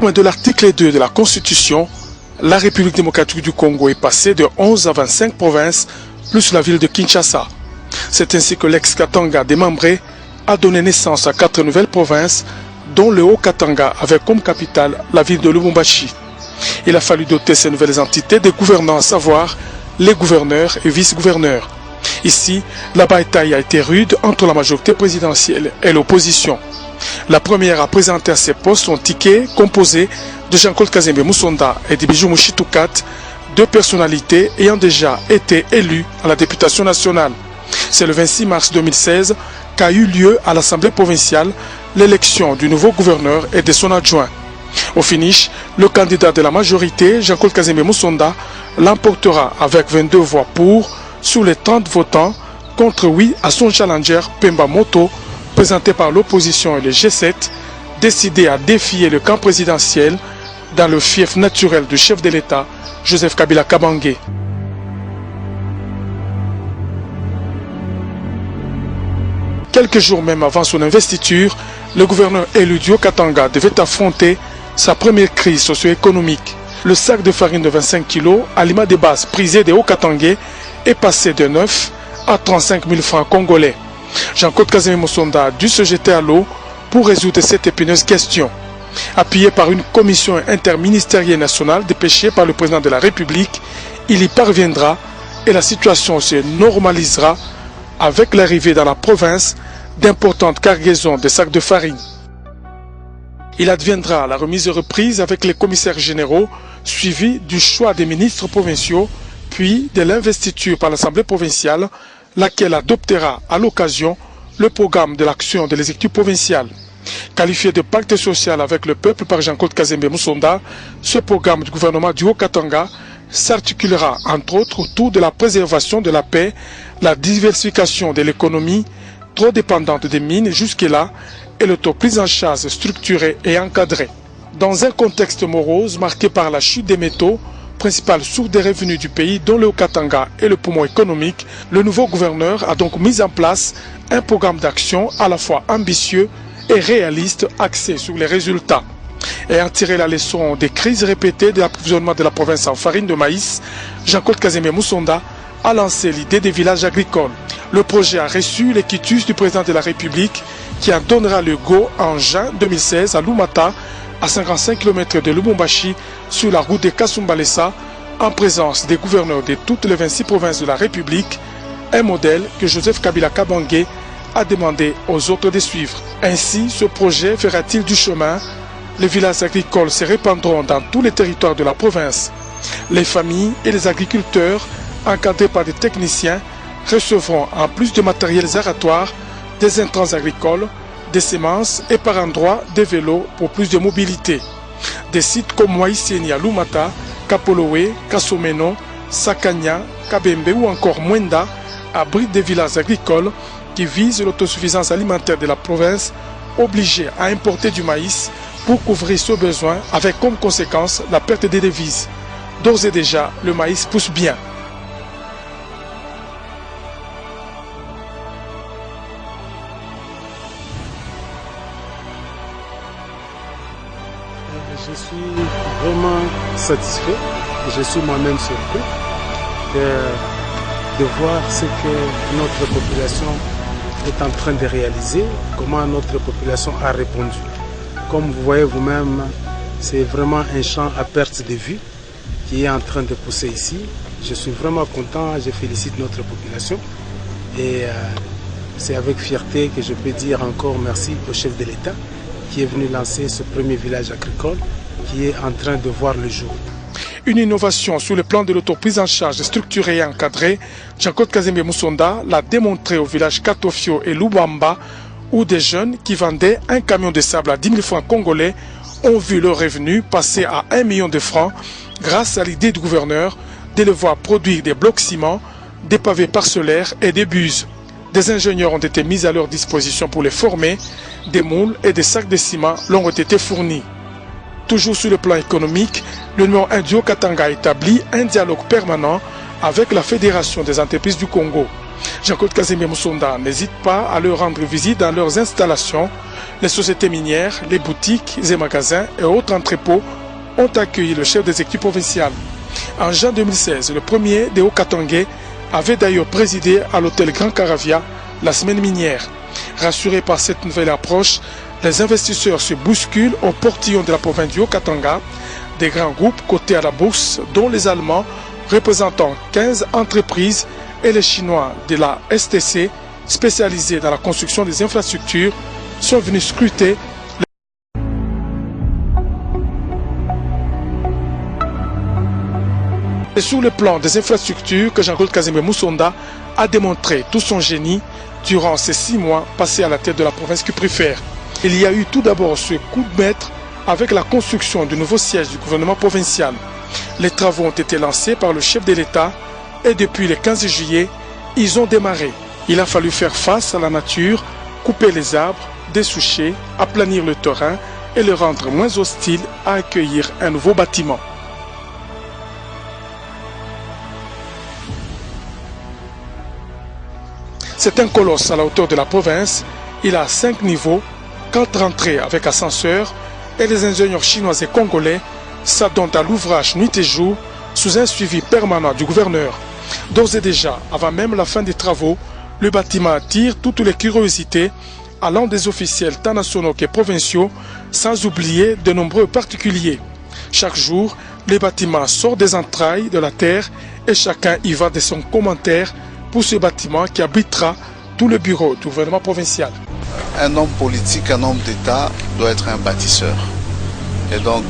rythme de l'article 2 de la Constitution, la République démocratique du Congo est passée de 11 à 25 provinces, plus la ville de Kinshasa. C'est ainsi que l'ex-Katanga démembré a donné naissance à 4 nouvelles provinces, dont le Haut-Katanga avec comme capitale la ville de Lubumbashi. Il a fallu doter ces nouvelles entités de gouvernants, à savoir les gouverneurs et vice-gouverneurs. Ici, la bataille a été rude entre la majorité présidentielle et l'opposition. La première à présenter à ses postes son ticket composé de Jean-Claude Kazembe Musonda et de Bijou Mushitukat, deux personnalités ayant déjà été élues à la députation nationale. C'est le 26 mars 2016 qu'a eu lieu à l'Assemblée provinciale l'élection du nouveau gouverneur et de son adjoint. Au finish, le candidat de la majorité, Jean-Claude Kazembe Musonda, l'emportera avec 22 voix pour, sur les 30 votants, contre 8 à son challenger Pemba Moto, présenté par l'opposition et le G7, décidé à défier le camp présidentiel dans le fief naturel du chef de l'État, Joseph Kabila Kabange. Quelques jours même avant son investiture, le gouverneur élu du Haut-Katanga devait affronter sa première crise socio-économique. Le sac de farine de 25 kg, aliment de base prisé des Hauts-Katangais, est passé de 9 à 35 000 francs congolais. Jean-Claude Kazembe Musonda a dû se jeter à l'eau pour résoudre cette épineuse question. Appuyé par une commission interministérielle nationale dépêchée par le président de la République, il y parviendra et la situation se normalisera avec l'arrivée dans la province d'importantes cargaisons de sacs de farine. Il adviendra la remise reprise avec les commissaires généraux, suivi du choix des ministres provinciaux, puis de l'investiture par l'Assemblée provinciale, laquelle adoptera à l'occasion le programme de l'action de l'exécutif provincial. Qualifié de pacte social avec le peuple par Jean-Claude Kazembe Musonda, ce programme du gouvernement du Haut-Katanga s'articulera entre autres autour de la préservation de la paix, la diversification de l'économie, trop dépendante des mines jusque-là, et l'autoprise en charge structurée et encadrée. Dans un contexte morose marqué par la chute des métaux, principale source des revenus du pays dont le Haut-Katanga est le poumon économique, le nouveau gouverneur a donc mis en place un programme d'action à la fois ambitieux et réaliste axé sur les résultats. Ayant tiré la leçon des crises répétées de l'approvisionnement de la province en farine de maïs, Jean-Claude Kazembe Musonda a lancé l'idée des villages agricoles. Le projet a reçu les quitus du président de la République qui en donnera le go en juin 2016 à Lumata, à 55 km de Lubumbashi, sur la route de Kasumbalesa, en présence des gouverneurs de toutes les 26 provinces de la République, un modèle que Joseph Kabila Kabange a demandé aux autres de suivre. Ainsi, ce projet fera-t-il du chemin? Les villages agricoles se répandront dans tous les territoires de la province. Les familles et les agriculteurs, encadrés par des techniciens, recevront en plus de matériels aratoires, des intrants agricoles, des semences et par endroits des vélos pour plus de mobilité. Des sites comme Waïseni à Lumata, Kapolowe, Kasomeno, Sakanya, Kabembe ou encore Mwenda abritent des villages agricoles qui visent l'autosuffisance alimentaire de la province, obligée à importer du maïs pour couvrir ce besoin avec comme conséquence la perte des devises. D'ores et déjà, le maïs pousse bien. Je suis vraiment satisfait, je suis moi-même surpris de voir ce que notre population est en train de réaliser, comment notre population a répondu. Comme vous voyez vous-même, c'est vraiment un champ à perte de vue qui est en train de pousser ici. Je suis vraiment content, je félicite notre population et c'est avec fierté que je peux dire encore merci au chef de l'État qui est venu lancer ce premier village agricole qui est en train de voir le jour. Une innovation sur le plan de l'autoprise en charge structurée et encadrée, Jean-Claude Kazembe Musonda l'a démontré au village Katofio et Lubamba, où des jeunes qui vendaient un camion de sable à 10 000 francs congolais ont vu leur revenu passer à 1 million de francs grâce à l'idée du gouverneur de les voir produire des blocs ciment, des pavés parcellaires et des buses. Des ingénieurs ont été mis à leur disposition pour les former, des moules et des sacs de ciment leur ont été fournis. Toujours sur le plan économique, le numéro 1 du Haut-Katanga a établi un dialogue permanent avec la Fédération des entreprises du Congo. Jean-Claude Casimir Moussonda n'hésite pas à leur rendre visite dans leurs installations. Les sociétés minières, les boutiques et magasins et autres entrepôts ont accueilli le chef des équipes provinciales. En juin 2016, le premier des Hauts-Katangais avait d'ailleurs présidé à l'hôtel Grand Caravia la semaine minière. Rassurés par cette nouvelle approche, les investisseurs se bousculent au portillon de la province du Haut-Katanga. Des grands groupes cotés à la bourse, dont les Allemands, représentant 15 entreprises, et les Chinois de la STC, spécialisés dans la construction des infrastructures, sont venus scruter. C'est sur le plan des infrastructures que Jean-Claude Casimir Moussonda a démontré tout son génie durant ces 6 mois passés à la tête de la province qu'il préfère. Il y a eu tout d'abord ce coup de maître avec la construction du nouveau siège du gouvernement provincial. Les travaux ont été lancés par le chef de l'État et depuis le 15 juillet, ils ont démarré. Il a fallu faire face à la nature, couper les arbres, dessoucher, aplanir le terrain et le rendre moins hostile à accueillir un nouveau bâtiment. C'est un colosse à la hauteur de la province. Il a 5 niveaux, 4 entrées avec ascenseur et les ingénieurs chinois et congolais s'adonnent à l'ouvrage nuit et jour sous un suivi permanent du gouverneur. D'ores et déjà, avant même la fin des travaux, le bâtiment attire toutes les curiosités allant des officiels tant nationaux que provinciaux, sans oublier de nombreux particuliers. Chaque jour, le bâtiment sort des entrailles de la terre et chacun y va de son commentaire pour ce bâtiment qui abritera tout le bureau du gouvernement provincial. Un homme politique, un homme d'État doit être un bâtisseur. Et donc,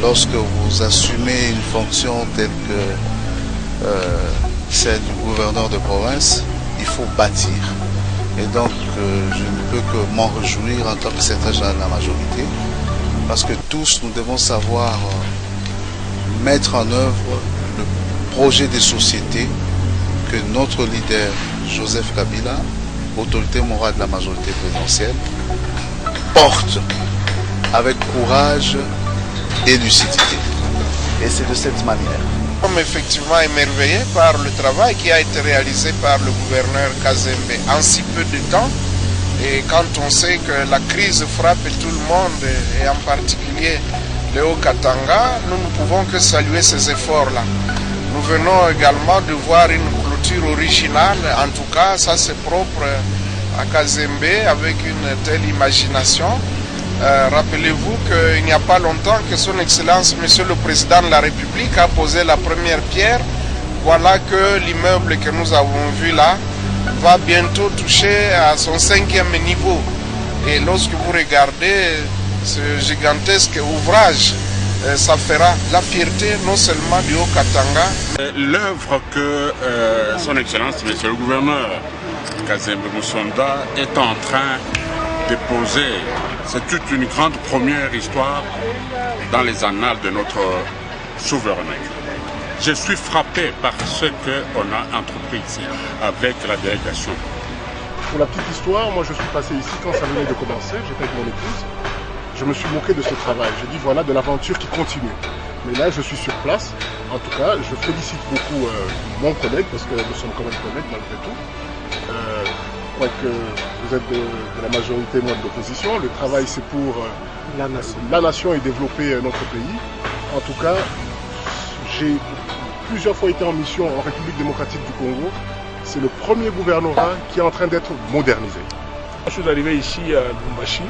lorsque vous assumez une fonction telle que celle du gouverneur de province, il faut bâtir. Et donc, je ne peux que m'en réjouir en tant que secrétaire général de la majorité, parce que tous, nous devons savoir mettre en œuvre le projet de société que notre leader, Joseph Kabila, autorité morale de la majorité présidentielle, porte avec courage et lucidité. Et c'est de cette manière. Nous sommes effectivement émerveillés par le travail qui a été réalisé par le gouverneur Kazembe en si peu de temps. Et quand on sait que la crise frappe tout le monde, et en particulier le Haut-Katanga, nous ne pouvons que saluer ces efforts-là. Nous venons également de voir une clôture originale, en tout cas ça c'est propre à Kazembe avec une telle imagination. Rappelez-vous qu'il n'y a pas longtemps que son Excellence Monsieur le Président de la République a posé la première pierre. Voilà que l'immeuble que nous avons vu là va bientôt toucher à son 5e niveau. Et lorsque vous regardez ce gigantesque ouvrage, ça fera la fierté non seulement du Haut-Katanga. L'œuvre que son Excellence Monsieur le Gouverneur Kazembe Moussonda est en train de poser, c'est toute une grande première histoire dans les annales de notre souveraineté. Je suis frappé par ce qu'on a entrepris ici avec la délégation. Pour la petite histoire, moi je suis passé ici quand ça venait de commencer, j'étais avec mon épouse. Je me suis moqué de ce travail, j'ai dit voilà de l'aventure qui continue. Mais là je suis sur place, en tout cas je félicite beaucoup mon collègue, parce que nous sommes quand même collègues malgré tout. Je crois que vous êtes de la majorité, moi de l'opposition. Le travail c'est pour la nation et développer notre pays. En tout cas, j'ai plusieurs fois été en mission en République démocratique du Congo. C'est le premier gouvernorat qui est en train d'être modernisé. Quand je suis arrivé ici à Lubumbashi,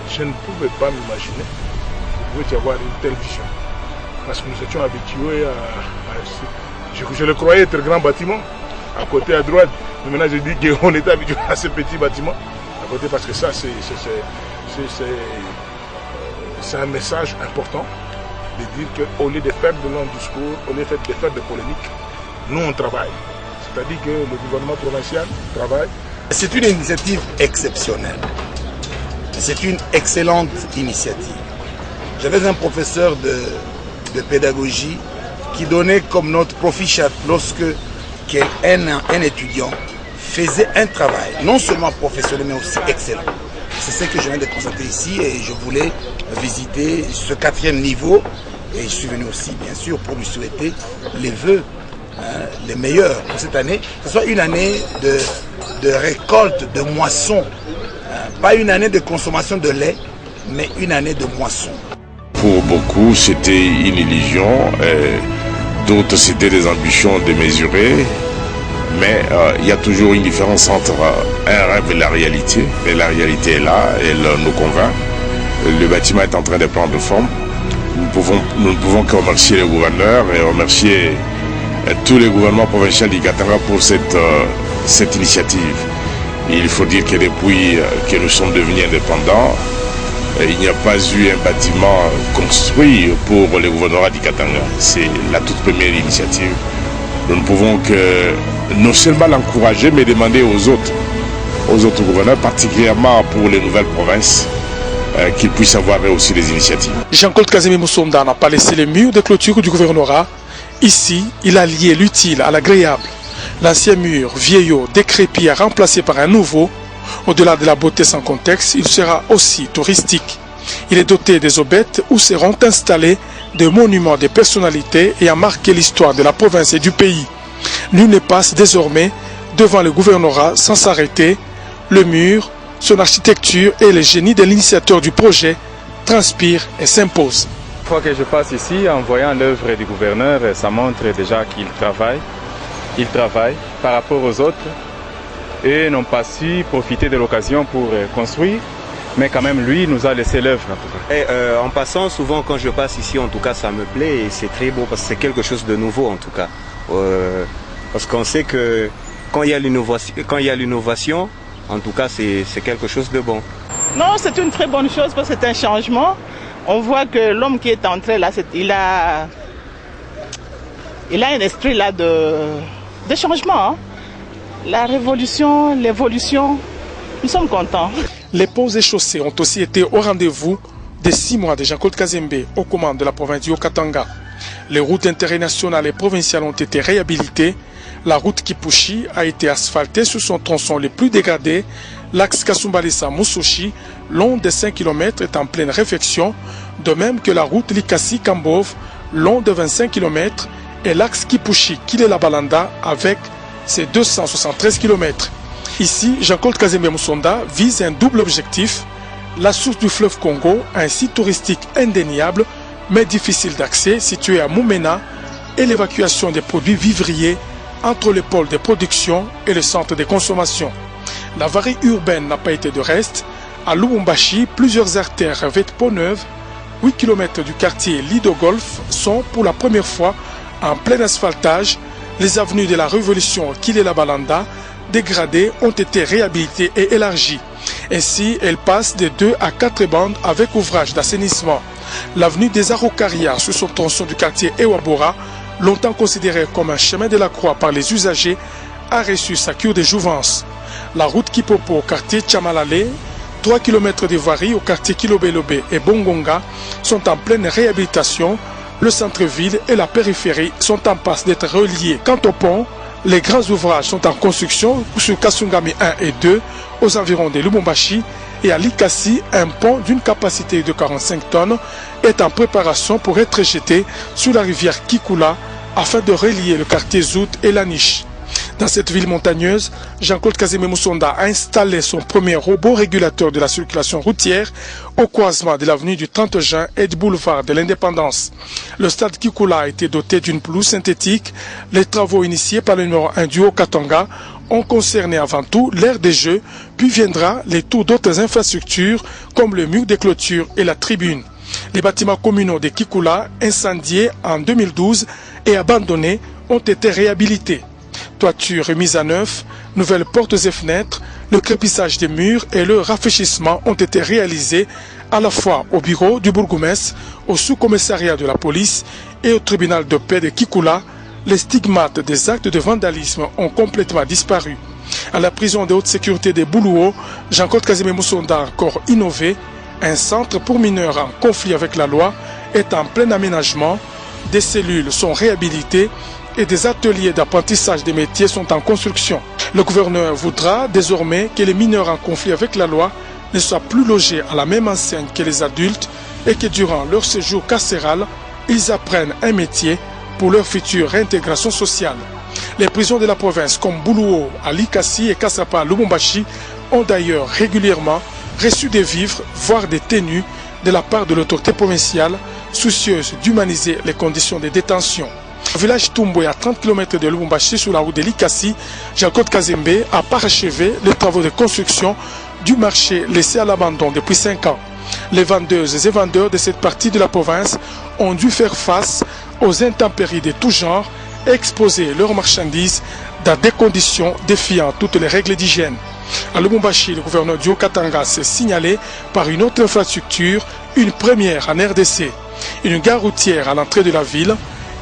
je ne pouvais pas m'imaginer qu'il pouvait y avoir une telle vision. Parce que nous étions habitués je le croyais être un grand bâtiment, à côté à droite. Mais maintenant je dis qu'on est habitué à ce petit bâtiment, à côté, parce que ça c'est un message important de dire qu'au lieu de faire de longs discours, au lieu de faire de polémiques, nous on travaille. C'est-à-dire que le gouvernement provincial travaille. C'est une initiative exceptionnelle. C'est une excellente initiative. J'avais un professeur de pédagogie qui donnait comme note proficient lorsque un étudiant faisait un travail, non seulement professionnel, mais aussi excellent. C'est ce que je viens de constater ici et je voulais visiter ce 4e niveau et je suis venu aussi, bien sûr, pour lui souhaiter les vœux les meilleurs pour cette année, que ce soit une année de récolte, de moisson, pas une année de consommation de lait, mais une année de moisson. Pour beaucoup, c'était une illusion, d'autres c'était des ambitions démesurées, mais il y a toujours une différence entre un rêve et la réalité. Et la réalité est là, elle nous convainc. Le bâtiment est en train de prendre forme. Nous ne pouvons que remercier le gouverneur et remercier tous les gouvernements provinciaux du Katanga pour cette initiative. Il faut dire que depuis que nous sommes devenus indépendants, il n'y a pas eu un bâtiment construit pour le gouvernorat du Katanga. C'est la toute première initiative. Nous ne pouvons que non seulement l'encourager, mais demander aux autres gouverneurs, particulièrement pour les nouvelles provinces, qu'ils puissent avoir aussi des initiatives. Jean-Claude Kazembe Moussonda n'a pas laissé les murs de clôture du gouvernorat. Ici, il a lié l'utile à l'agréable. L'ancien mur vieillot, décrépit, est remplacé par un nouveau. Au-delà de la beauté sans contexte, il sera aussi touristique. Il est doté des aubettes où seront installés des monuments des personnalités ayant marqué l'histoire de la province et du pays. Nul ne passe désormais devant le gouvernorat sans s'arrêter. Le mur, son architecture et le génie de l'initiateur du projet transpirent et s'imposent. Une fois que je passe ici, en voyant l'œuvre du gouverneur, ça montre déjà qu'il travaille. Il travaille par rapport aux autres et n'ont pas su profiter de l'occasion pour construire. Mais quand même, lui, nous a laissé l'œuvre en tout cas. Et, en passant, souvent quand je passe ici, en tout cas, ça me plaît et c'est très beau parce que c'est quelque chose de nouveau en tout cas. Parce qu'on sait que quand il y a l'innovation, en tout cas, c'est quelque chose de bon. Non, c'est une très bonne chose parce que c'est un changement. On voit que l'homme qui est entré là, il a un esprit là de changement. Hein. La révolution, l'évolution, nous sommes contents. Les ponts et chaussées ont aussi été au rendez-vous des 6 mois de Jean-Claude Kazembe aux commandes de la province du Haut-Katanga. Les routes intérieures nationales et provinciales ont été réhabilitées. La route Kipushi a été asphaltée sur son tronçon le plus dégradé. L'axe Kasumbalesa-Moussochi, long de 5 km, est en pleine réfection, de même que la route Likasi-Kambov, long de 25 km, et l'axe Kipushi-Kilela-Balanda avec ses 273 km. Ici, Jean-Claude Kazembe Moussonda vise un double objectif, la source du fleuve Congo, un site touristique indéniable, mais difficile d'accès, situé à Moumena, et l'évacuation des produits vivriers entre le pôle de production et le centre de consommation. La varie urbaine n'a pas été de reste. À Lubumbashi, plusieurs artères revêtent peau neuve. 8 km du quartier Lido Golf sont pour la première fois en plein asphaltage. Les avenues de la Révolution Kilela Balanda, dégradées, ont été réhabilitées et élargies. Ainsi, elles passent de 2 à 4 bandes avec ouvrage d'assainissement. L'avenue des Araucaria, sur son tronçon du quartier Ewabora, longtemps considéré comme un chemin de la croix par les usagers, a reçu sa cure de jouvence. La route Kipopo au quartier Tchamalale, 3 km de voirie au quartier Kilobelobe et Bongonga sont en pleine réhabilitation. Le centre-ville et la périphérie sont en passe d'être reliés. Quant au pont, les grands ouvrages sont en construction sur Kasungami 1 et 2 aux environs de Lubumbashi, et à Likasi, un pont d'une capacité de 45 tonnes est en préparation pour être jeté sur la rivière Kikula afin de relier le quartier Zout et la Niche. Dans cette ville montagneuse, Jean-Claude Kazembe Moussonda a installé son premier robot régulateur de la circulation routière au croisement de l'avenue du 30 juin et du boulevard de l'Indépendance. Le stade Kikula a été doté d'une pelouse synthétique. Les travaux initiés par le numéro 1 du Haut-Katanga ont concerné avant tout l'aire des jeux, puis viendra les tours d'autres infrastructures comme le mur des clôtures et la tribune. Les bâtiments communaux de Kikula, incendiés en 2012 et abandonnés, ont été réhabilités. Toiture remise à neuf, nouvelles portes et fenêtres, le crépissage des murs et le rafraîchissement ont été réalisés à la fois au bureau du bourgmestre, au sous-commissariat de la police et au tribunal de paix de Kikula. Les stigmates des actes de vandalisme ont complètement disparu. À la prison de haute sécurité de Boulouo, Jean-Claude Kazembe Moussonda a encore innové. Un centre pour mineurs en conflit avec la loi est en plein aménagement. Des cellules sont réhabilitées et des ateliers d'apprentissage des métiers sont en construction. Le gouverneur voudra désormais que les mineurs en conflit avec la loi ne soient plus logés à la même enseigne que les adultes et que durant leur séjour carcéral, ils apprennent un métier pour leur future réintégration sociale. Les prisons de la province comme Buluo à Likasi et Kasapa à Lubumbashi ont d'ailleurs régulièrement reçu des vivres, voire des tenues de la part de l'autorité provinciale, soucieuse d'humaniser les conditions de détention. Au village Tumbwe, à 30 km de Lubumbashi, sur la route de Likasi, Jean-Claude Kazembe a parachevé les travaux de construction du marché laissé à l'abandon depuis 5 ans. Les vendeuses et vendeurs de cette partie de la province ont dû faire face aux intempéries de tout genre et exposer leurs marchandises dans des conditions défiant toutes les règles d'hygiène. À Lubumbashi, le gouverneur du Haut-Katanga s'est signalé par une autre infrastructure, une première en RDC. Une gare routière à l'entrée de la ville.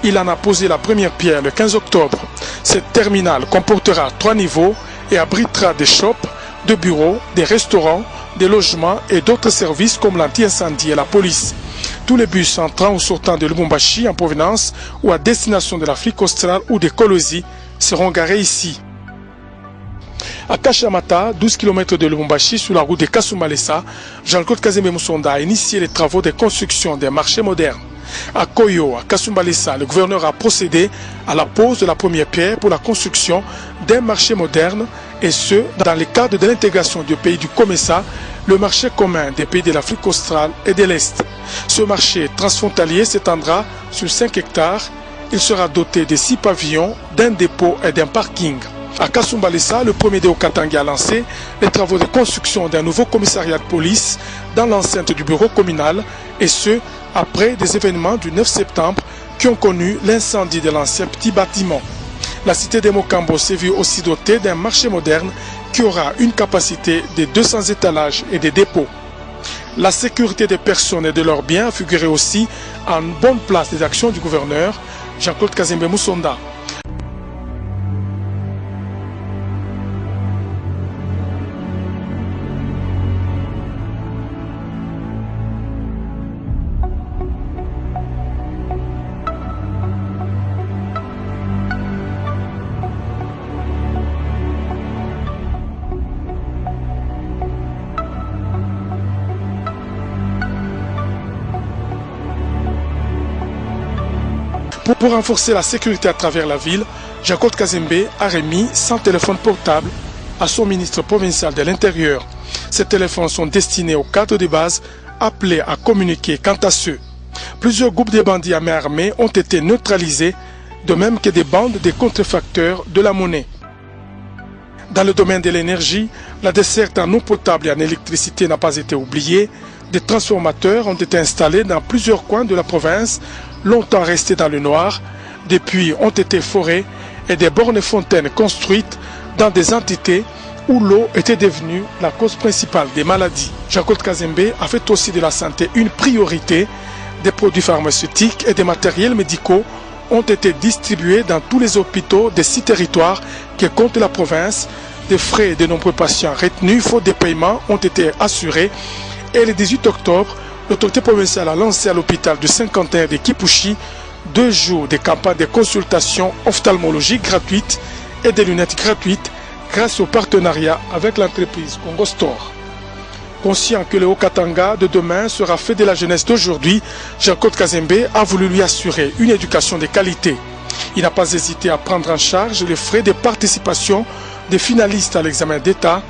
Il en a posé la première pierre le 15 octobre. Cette terminale comportera 3 niveaux et abritera des shops, de bureaux, des restaurants, des logements et d'autres services comme l'anti-incendie et la police. Tous les bus entrant ou sortant de Lubumbashi en provenance ou à destination de l'Afrique australe ou de Kolosi seront garés ici. À Kashamata, 12 km de Lubumbashi, sur la route de Kasumbalesa, Jean-Claude Kazembe Musonda a initié les travaux de construction des marchés modernes. À Koyo, à Kasumbalesa, le gouverneur a procédé à la pose de la première pierre pour la construction d'un marché moderne, et ce, dans le cadre de l'intégration du pays du Comesa, le marché commun des pays de l'Afrique australe et de l'Est. Ce marché transfrontalier s'étendra sur 5 hectares. Il sera doté de 6 pavillons, d'un dépôt et d'un parking. À Kasumbalesa, le premier de Haut-Katanga a lancé les travaux de construction d'un nouveau commissariat de police dans l'enceinte du bureau communal, et ce, après des événements du 9 septembre qui ont connu l'incendie de l'ancien petit bâtiment. La cité de Mokambo s'est vue aussi dotée d'un marché moderne qui aura une capacité de 200 étalages et des dépôts. La sécurité des personnes et de leurs biens a figuré aussi en bonne place des actions du gouverneur Jean-Claude Kazembe Musonda. Pour renforcer la sécurité à travers la ville, Jean-Claude Kazembe a remis 100 téléphones portables à son ministre provincial de l'Intérieur. Ces téléphones sont destinés aux cadres de base appelés à communiquer quant à ceux. Plusieurs groupes de bandits à main armée ont été neutralisés, de même que des bandes de contrefacteurs de la monnaie. Dans le domaine de l'énergie, la desserte en eau potable et en électricité n'a pas été oubliée. Des transformateurs ont été installés dans plusieurs coins de la province, longtemps restés dans le noir. Des puits ont été forés et des bornes fontaines construites dans des entités où l'eau était devenue la cause principale des maladies. Jean-Claude Kazembe a fait aussi de la santé une priorité. Des produits pharmaceutiques et des matériels médicaux ont été distribués dans tous les hôpitaux des 6 territoires que compte la province. Des frais de nombreux patients retenus, faute de paiement, ont été assurés. Et le 18 octobre, l'autorité provinciale a lancé à l'hôpital du Saint-Quentin de Kipushi 2 jours de campagne de consultation ophtalmologique gratuite et des lunettes gratuites grâce au partenariat avec l'entreprise Congo Store. Conscient que le Haut-Katanga de demain sera fait de la jeunesse d'aujourd'hui, Jean-Claude Kazembe a voulu lui assurer une éducation de qualité. Il n'a pas hésité à prendre en charge les frais de participation des finalistes à l'examen d'État.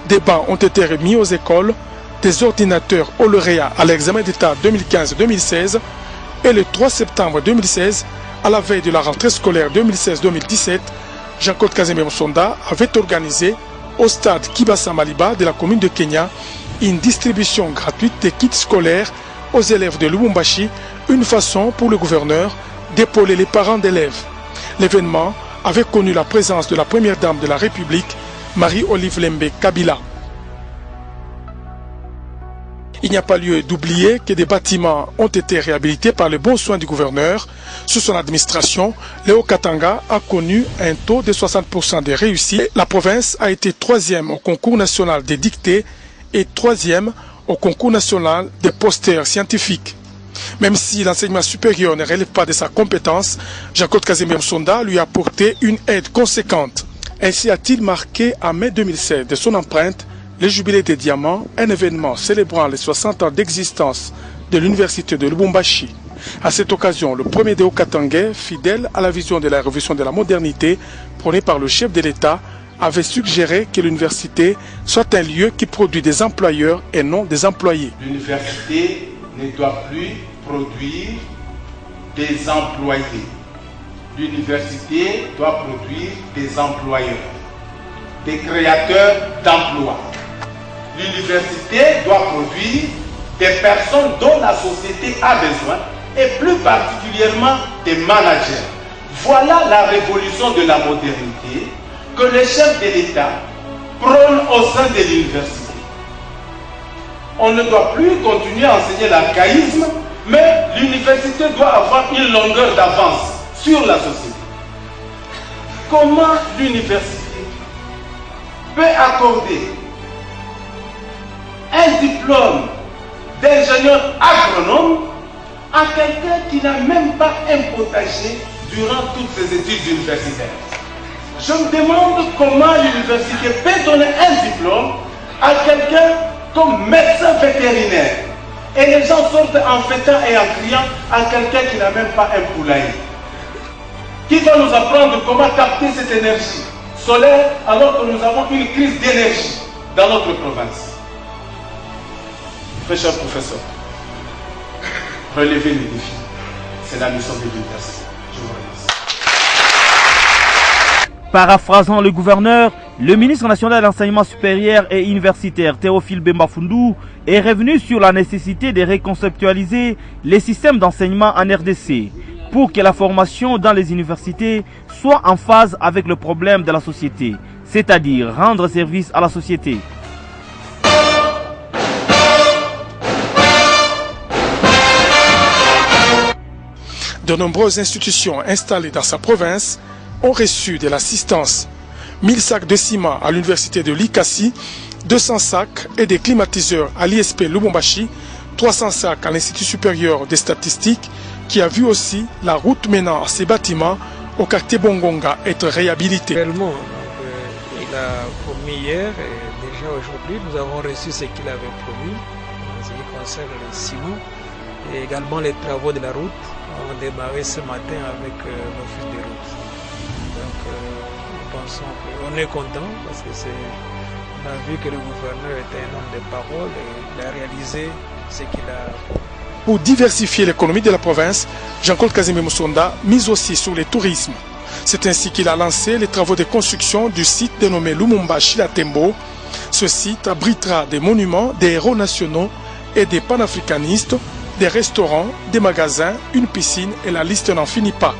Des bancs ont été remis aux écoles, des ordinateurs aux lauréats à l'examen d'État 2015-2016 et le 3 septembre 2016, à la veille de la rentrée scolaire 2016-2017, Jean-Claude Kazembe Musonda avait organisé au stade Kibasa Maliba de la commune de Kenya une distribution gratuite des kits scolaires aux élèves de Lubumbashi, une façon pour le gouverneur d'épauler les parents d'élèves. L'événement avait connu la présence de la première dame de la République, Marie-Olive Lembe Kabila. Il n'y a pas lieu d'oublier que des bâtiments ont été réhabilités par le bon soin du gouverneur. Sous son administration, le Haut-Katanga a connu un taux de 60% de réussite. La province a été 3e au concours national des dictées et 3e au concours national des posters scientifiques. Même si l'enseignement supérieur ne relève pas de sa compétence, Jean-Claude Kazembe Musonda lui a apporté une aide conséquente. Ainsi a-t-il marqué en mai 2016 de son empreinte le Jubilé des Diamants, un événement célébrant les 60 ans d'existence de l'Université de Lubumbashi. À cette occasion, le premier des Haut-Katangais, fidèle à la vision de la révolution de la modernité prônée par le chef de l'État, avait suggéré que l'université soit un lieu qui produit des employeurs et non des employés. L'université ne doit plus produire des employés. L'université doit produire des employeurs, des créateurs d'emplois. L'université doit produire des personnes dont la société a besoin et plus particulièrement des managers. Voilà la révolution de la modernité que le chef de l'État prône au sein de l'université. On ne doit plus continuer à enseigner l'archaïsme, mais l'université doit avoir une longueur d'avance sur la société. Comment l'université peut accorder un diplôme d'ingénieur agronome à quelqu'un qui n'a même pas un potager durant toutes ses études universitaires? Je me demande comment l'université peut donner un diplôme à quelqu'un comme médecin vétérinaire. Et les gens sortent en fêtant et en criant à quelqu'un qui n'a même pas un poulailler. Qui va nous apprendre comment capter cette énergie solaire alors que nous avons une crise d'énergie dans notre province? Très cher professeur, relevez les défis. C'est la mission de l'université. Je vous remercie. Paraphrasant le gouverneur, le ministre national de l'enseignement supérieur et universitaire Théophile Bemba Foundou est revenu sur la nécessité de reconceptualiser les systèmes d'enseignement en RDC pour que la formation dans les universités soit en phase avec le problème de la société, c'est-à-dire rendre service à la société. De nombreuses institutions installées dans sa province ont reçu de l'assistance. 1000 sacs de ciment à l'université de Likasi, 200 sacs et des climatiseurs à l'ISP Lubumbashi, 300 sacs à l'Institut supérieur des statistiques qui a vu aussi la route menant à ces bâtiments au quartier Bongonga être réhabilitée. Réellement, il a promis hier et déjà aujourd'hui nous avons reçu ce qu'il avait promis en ce qui concerne le ciment et également les travaux de la route ont démarré ce matin avec l'office de route. Donc nous pensons qu'on est content parce que on a vu que le gouverneur était un homme de parole et il a réalisé ce qu'il a. Pour diversifier l'économie de la province, Jean-Claude Kazimé Musonda mise aussi sur le tourisme. C'est ainsi qu'il a lancé les travaux de construction du site dénommé Lumumbashi Latembo. Ce site abritera des monuments, des héros nationaux et des panafricanistes, des restaurants, des magasins, une piscine et la liste n'en finit pas.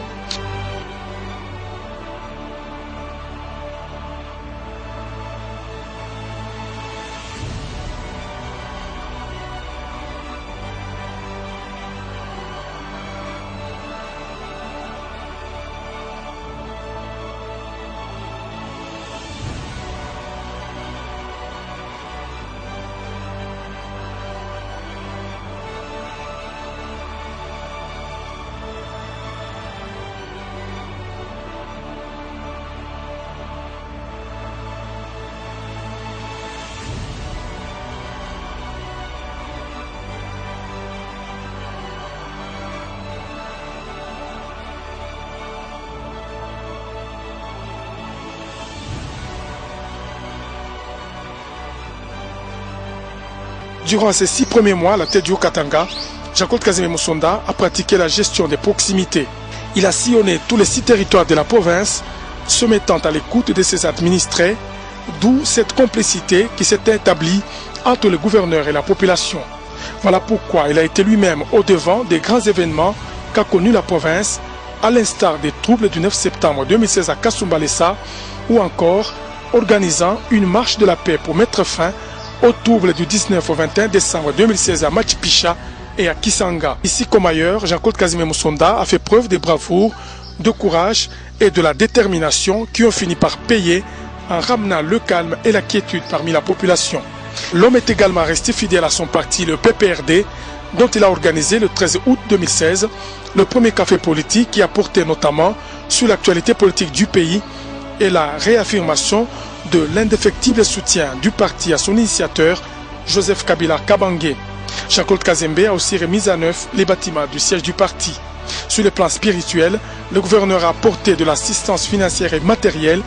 Durant ces 6 premiers mois à la tête du Haut-Katanga, Jean-Claude Kazimé Musonda a pratiqué la gestion des proximités. Il a sillonné tous les 6 territoires de la province, se mettant à l'écoute de ses administrés, d'où cette complicité qui s'est établie entre le gouverneur et la population. Voilà pourquoi il a été lui-même au devant des grands événements qu'a connus la province, à l'instar des troubles du 9 septembre 2016 à Kasumbalesa, ou encore organisant une marche de la paix pour mettre fin au trouble du 19 au 21 décembre 2016 à Machipicha et à Kisanga. Ici comme ailleurs, Jean-Claude Kazimé Musonda a fait preuve de bravoure, de courage et de la détermination qui ont fini par payer en ramenant le calme et la quiétude parmi la population. L'homme est également resté fidèle à son parti, le PPRD, dont il a organisé le 13 août 2016 le premier café politique qui a porté notamment sur l'actualité politique du pays et la réaffirmation de l'indéfectible soutien du parti à son initiateur, Joseph Kabila Kabange. Jean-Claude Kazembe a aussi remis à neuf les bâtiments du siège du parti. Sur le plan spirituel, le gouverneur a apporté de l'assistance financière et matérielle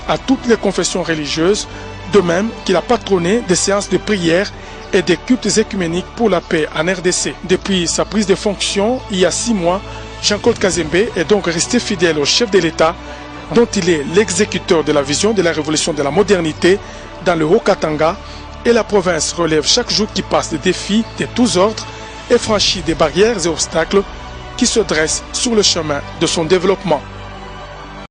à toutes les confessions religieuses, de même qu'il a patronné des séances de prière et des cultes écuméniques pour la paix en RDC. Depuis sa prise de fonction, il y a 6 mois, Jean-Claude Kazembe est donc resté fidèle au chef de l'État, dont il est l'exécuteur de la vision de la révolution de la modernité dans le Haut-Katanga, et la province relève chaque jour qui passe des défis de tous ordres et franchit des barrières et obstacles qui se dressent sur le chemin de son développement.